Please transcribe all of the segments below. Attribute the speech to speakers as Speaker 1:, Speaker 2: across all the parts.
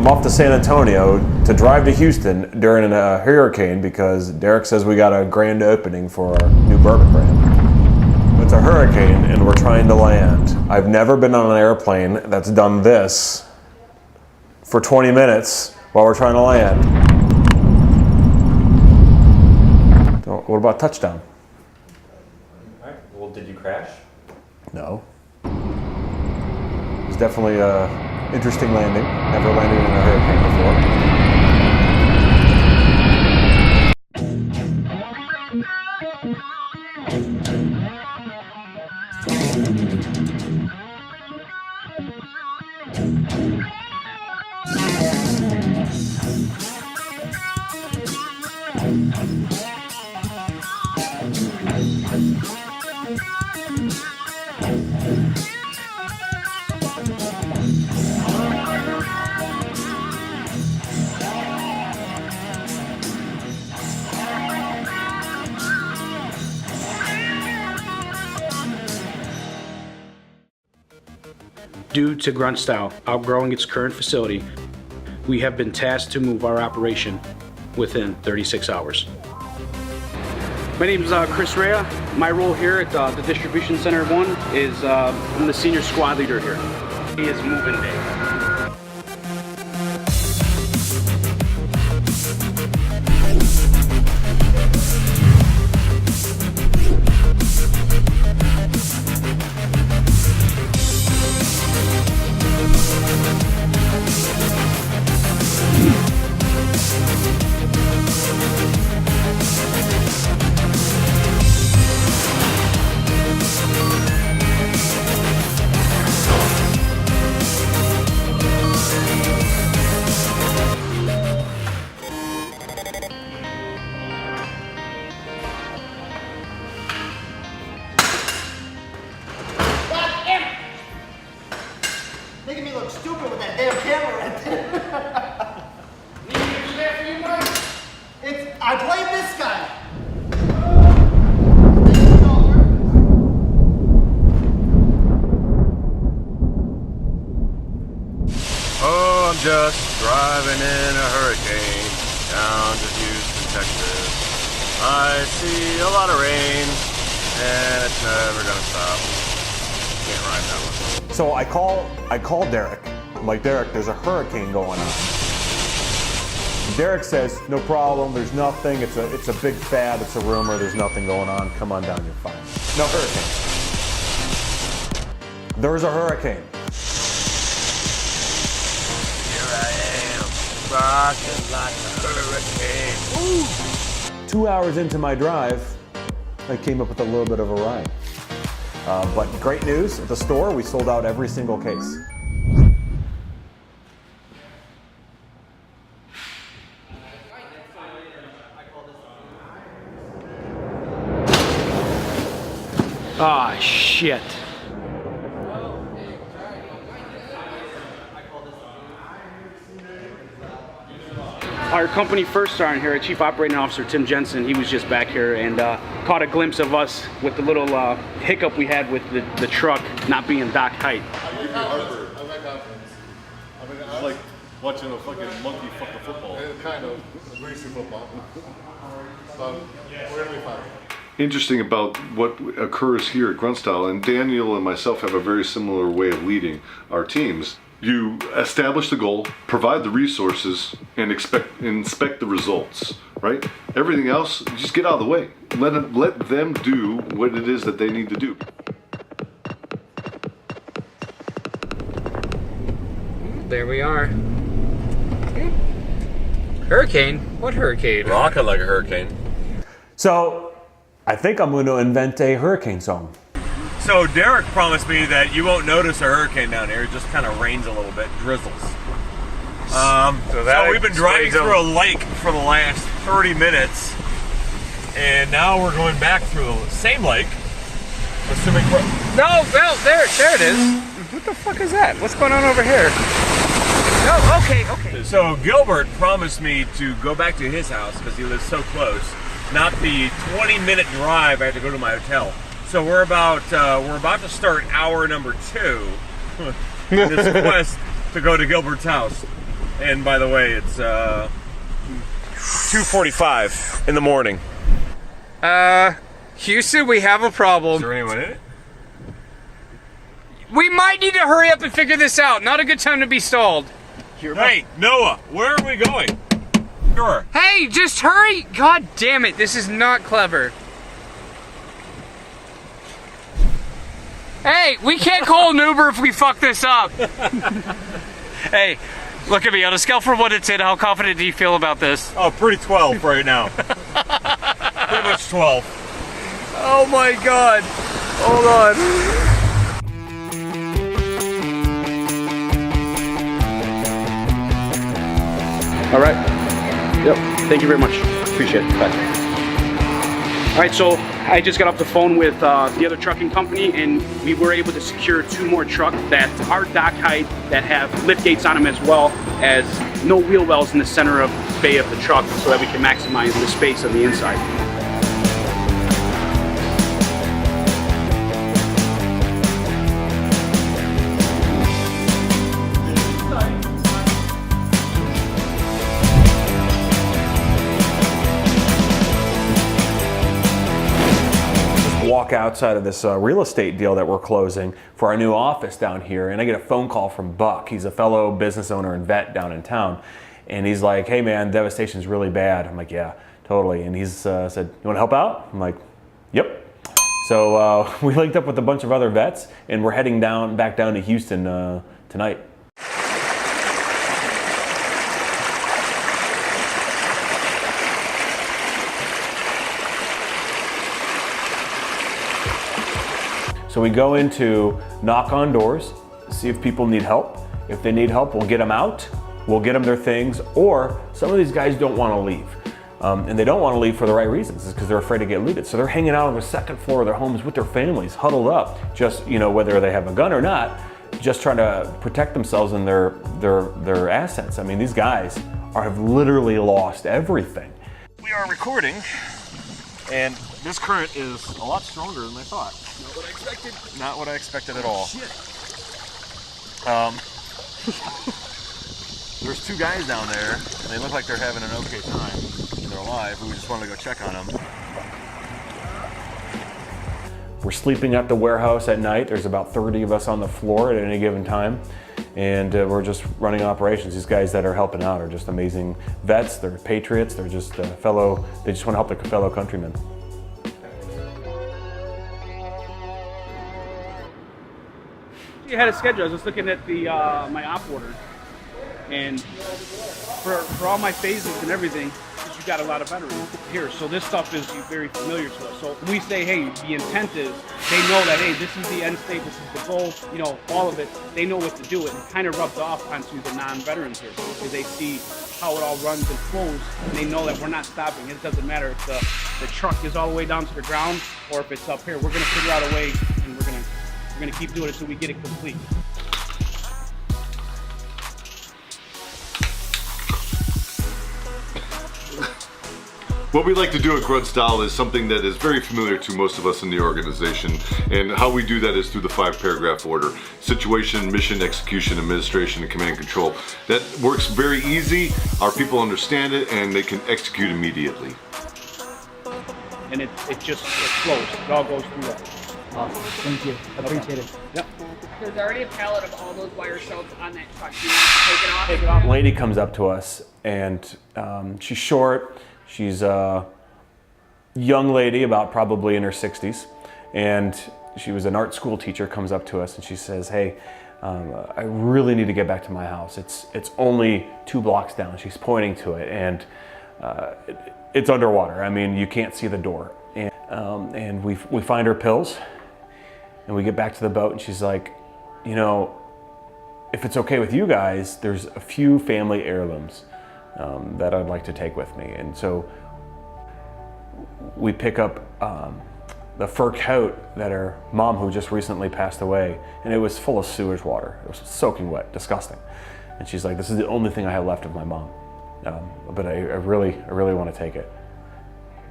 Speaker 1: I'm off to San Antonio to drive to Houston during a hurricane because Derek says we got a grand opening for our new bourbon brand. It's a hurricane and we're trying to land. I've never been on an airplane that's done this for 20 minutes while we're trying to land. What about touchdown?
Speaker 2: All right. Well, did you crash?
Speaker 1: No. It was definitely an interesting landing. Never landed in a hurricane before.
Speaker 3: Due to Grunt Style outgrowing its current facility, we have been tasked to move our operation within 36 hours. My name is Chris Rea. My role here at the Distribution Center 1 is I'm the senior squad leader here. It is moving day.
Speaker 4: Making me look stupid with that damn camera right there.
Speaker 3: Need me to do that for you, Mike?
Speaker 4: I played this guy.
Speaker 5: Oh, I'm just driving in a hurricane down to Houston, Texas. I see a lot of rain, and it's never gonna stop. Can't ride that one.
Speaker 1: So I call Derek. I'm like, Derek, there's a hurricane going on. Derek says, no problem, there's nothing, it's a big fad, it's a rumor, there's nothing going on, come on down, you're fine. No hurricane. There's a hurricane.
Speaker 5: Here I am, rocking like a hurricane. Ooh.
Speaker 1: 2 hours into my drive, I came up with a little bit of a ride. But great news, at the store, we sold out every single case.
Speaker 3: Ah, shit. Our company first sergeant here, Chief Operating Officer Tim Jensen, he was just back here and caught a glimpse of us with the little hiccup we had with the truck not being dock height.
Speaker 6: I've got confidence. It's like watching a fucking monkey fuck a football. Kind of. Greasy football. So, we're going to be fine.
Speaker 7: Interesting about what occurs here at Grunt Style, and Daniel and myself have a very similar way of leading our teams. You establish the goal, provide the resources, and inspect the results, right? Everything else, just get out of the way. Let them do what it is that they need to do.
Speaker 8: There we are. Hurricane? What hurricane?
Speaker 5: Rocking like a hurricane.
Speaker 1: So, I think I'm going to invent a hurricane song.
Speaker 5: So Derek promised me that you won't notice a hurricane down here. It just kind of rains a little bit, drizzles. So we've been driving through a lake for the last 30 minutes, and now we're going back through the same lake. Assuming
Speaker 8: No, well, there it is. What the fuck is that? What's going on over here? No, okay.
Speaker 5: So Gilbert promised me to go back to his house because he lives so close. Not the 20-minute drive I have to go to my hotel. So we're about to start hour number 2 in this quest to go to Gilbert's house.
Speaker 1: And by the way, it's 2:45 in the morning.
Speaker 8: Houston, we have a problem.
Speaker 1: Is there anyone in it?
Speaker 8: We might need to hurry up and figure this out. Not a good time to be stalled.
Speaker 1: Hey, Noah, where are we going? Sure.
Speaker 8: Hey, just hurry! God damn it, this is not clever. Hey, we can't call an Uber if we fuck this up. Hey, look at me. On a scale from 1 to 10, how confident do you feel about this?
Speaker 1: Oh, pretty 12 right now. Pretty much 12.
Speaker 8: Oh my god. Hold on.
Speaker 3: All right. Yep. Thank you very much. Appreciate it. Bye. All right. So I just got off the phone with the other trucking company, and we were able to secure 2 more trucks that are dock height, that have lift gates on them, as well as no wheel wells in the center of the bay of the truck, so that we can maximize the space on the inside.
Speaker 1: Walk outside of this real estate deal that we're closing for our new office down here, and I get a phone call from Buck. He's a fellow business owner and vet down in town, and he's like, "Hey man, devastation's really bad." I'm like, "Yeah, totally." And he's said, "You want to help out?" I'm like, "Yep." So we linked up with a bunch of other vets, and we're heading back down to Houston tonight. So we go into knock on doors, see if people need help. If they need help, we'll get them out, we'll get them their things, or some of these guys don't want to leave. And they don't want to leave for the right reasons, is because they're afraid to get looted. So they're hanging out on the second floor of their homes with their families, huddled up, just, you know, whether they have a gun or not, just trying to protect themselves and their assets. I mean, these guys have literally lost everything. We are recording, and this current is a lot stronger than I thought. Not what I expected. Not what I expected at all. Shit. There's 2 guys down there, and they look like they're having an okay time. They're alive. We just wanted to go check on them. We're sleeping at the warehouse at night. There's about 30 of us on the floor at any given time, and we're just running operations. These guys that are helping out are just amazing vets. They're patriots. They're just they just want to help their fellow countrymen.
Speaker 3: You had a schedule. I was just looking at the my op order, and for all my phases and everything, you got a lot of veterans here. So this stuff is very familiar to us. So when we say, hey, the intent is, they know that, hey, this is the end state, this is the goal, you know, all of it. They know what to do, and it kind of rubs off onto the non-veterans here because they see how it all runs and flows, and they know that we're not stopping. It doesn't matter if the truck is all the way down to the ground or if it's up here. We're gonna figure out a way, and we're gonna keep doing it until we get it complete.
Speaker 7: What we like to do at Grunt Style is something that is very familiar to most of us in the organization, and how we do that is through the 5-paragraph order: situation, mission, execution, administration, and command and control. That works very easy. Our people understand it, and they can execute immediately.
Speaker 3: And it flows. It all goes through that.
Speaker 9: Awesome. Thank you. I appreciate it.
Speaker 3: Yep.
Speaker 10: There's already a pallet of all those wire shelves on that truck. Do you want to take it off?
Speaker 3: Take it off.
Speaker 1: A lady comes up to us, and she's short. She's a young lady, about probably in her 60s, and she was an art school teacher. Comes up to us and she says, "Hey, I really need to get back to my house. It's only 2 blocks down." She's pointing to it, and it's underwater. I mean, you can't see the door. And we find her pills, and we get back to the boat, and she's like, "You know, if it's okay with you guys, there's a few family heirlooms that I'd like to take with me." And so we pick up the fur coat that her mom, who just recently passed away, and it was full of sewage water. It was soaking wet, disgusting. And she's like, "This is the only thing I have left of my mom, but I really want to take it."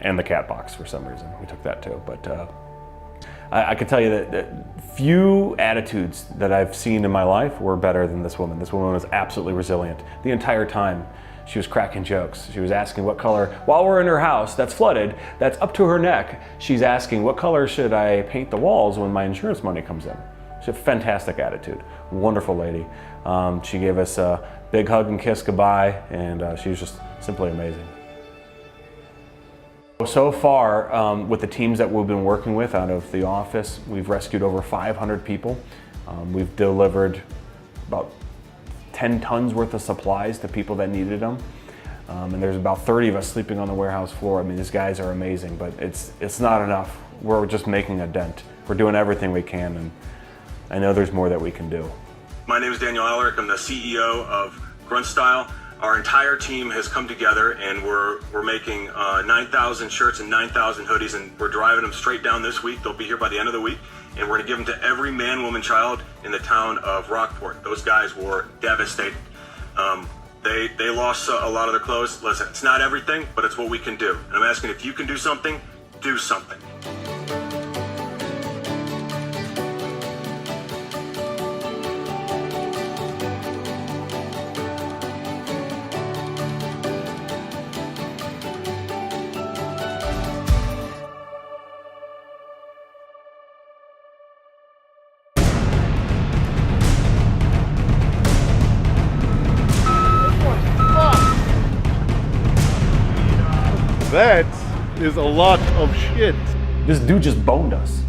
Speaker 1: And the cat box, for some reason, we took that too. But I can tell you that few attitudes that I've seen in my life were better than this woman. This woman was absolutely resilient the entire time. She was cracking jokes. She was asking what color, while we're in her house that's flooded, that's up to her neck, she's asking what color should I paint the walls when my insurance money comes in. She had a fantastic attitude, wonderful lady. She gave us a big hug and kiss goodbye, and she was just simply amazing. So far, with the teams that we've been working with out of the office, we've rescued over 500 people. We've delivered about 10 tons worth of supplies to people that needed them. And there's about 30 of us sleeping on the warehouse floor. I mean, these guys are amazing, but it's not enough. We're just making a dent. We're doing everything we can, and I know there's more that we can do.
Speaker 11: My name is Daniel Alarik. I'm the CEO of Grunt Style. Our entire team has come together, and we're making 9,000 shirts and 9,000 hoodies, and we're driving them straight down this week. They'll be here by the end of the week, and we're going to give them to every man, woman, child in the town of Rockport. Those guys were devastated. They lost a lot of their clothes. Listen, it's not everything, but it's what we can do. And I'm asking if you can do something, do something.
Speaker 6: That is a lot of shit.
Speaker 1: This dude just boned us.